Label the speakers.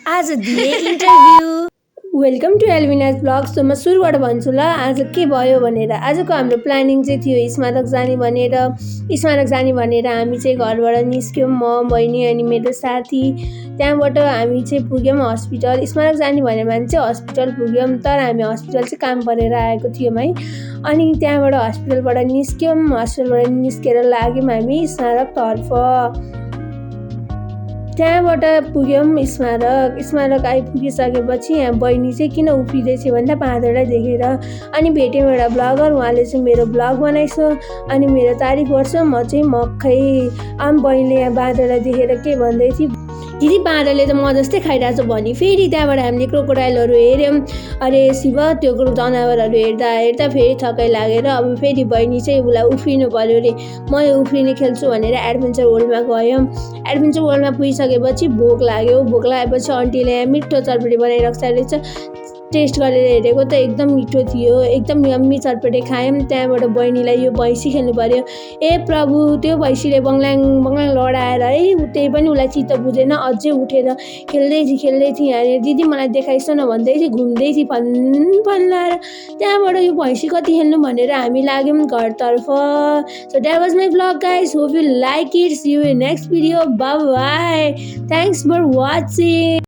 Speaker 1: आज दिए interview. Welcome to Elvina's blog. So म सुरुबाट भन्छु ल आज के भयो भनेर। आजको हाम्रो प्लानिङ चाहिँ थियो स्मारक जाने भनेर हामी चाहिँ घरबाट निस्क्यौँ, म बहिनी अनि मेरो साथी। त्यहाँबाट हामी चाहिँ पुग्यौँ हस्पिटल। स्मारक जाने भनेर चाहिँ हस्पिटल पुग्यौँ, तर हामी हस्पिटल चाहिँ काम परेर आएको थियौँ है। अनि त्यहाँबाट हस्पिटलबाट निस्केर लाग्यौँ हामी स्मारकतर्फ। त्यहाँबाट पुग्यौँ स्मारक आइपुगिसकेपछि यहाँ बहिनी चाहिँ किन उफ्रिँदैछ भन्दा बाँदरलाई देखेर। अनि भेट्यौँ एउटा ब्लगर, उहाँले चाहिँ मेरो ब्लग बनाइछ अनि मेरो तारिफ गर्छ। म चाहिँ मक्खै बहिनीले यहाँ बाँदरलाई देखेर के भन्दै थिएँ, दिदी बाँदरले त म जस्तै खाइरहेको छ भने। फेरि त्यहाँबाट हामीले क्रोकोडाइलहरू हेऱ्यौँ। अरे शिव, त्यो जनावरहरू हेर्दा फेरि थकाइ लागेर अब फेरि बहिनी चाहिँ उसलाई उफ्रिनु पर्यो अरे। म यो उफ्रिने खेल्छु भनेर एडभेन्चर वर्ल्डमा गयौँ। एडभेन्चर वर्ल्डमा पुगिसकेपछि भोक लागेपछि आन्टीले यहाँ मिठो चटपटी बनाइरहेको रहेछ। टेस्ट गरेर हेरेको त एकदम मिठो थियो, एकदम यम्मी चटपटे खायौँ। त्यहाँबाट बहिनीलाई यो भैँसी खेल्नु पर्यो। ए प्रभु, त्यो भैँसीले बङ्लाङ लडाएर है, त्यही पनि उसलाई चित्त बुझेन, अझै उठेर खेल्दै थिएँ यहाँनिर। दिदी मलाई देखाइस न भन्दै थिएँ, घुम्दै थिएँ फन्लाएर। त्यहाँबाट यो भैँसी कति खेल्नु भनेर हामी लाग्यौँ घरतर्फ। So that was my blog guys, hope you like it. See you in next video, bye bye, thanks for watching.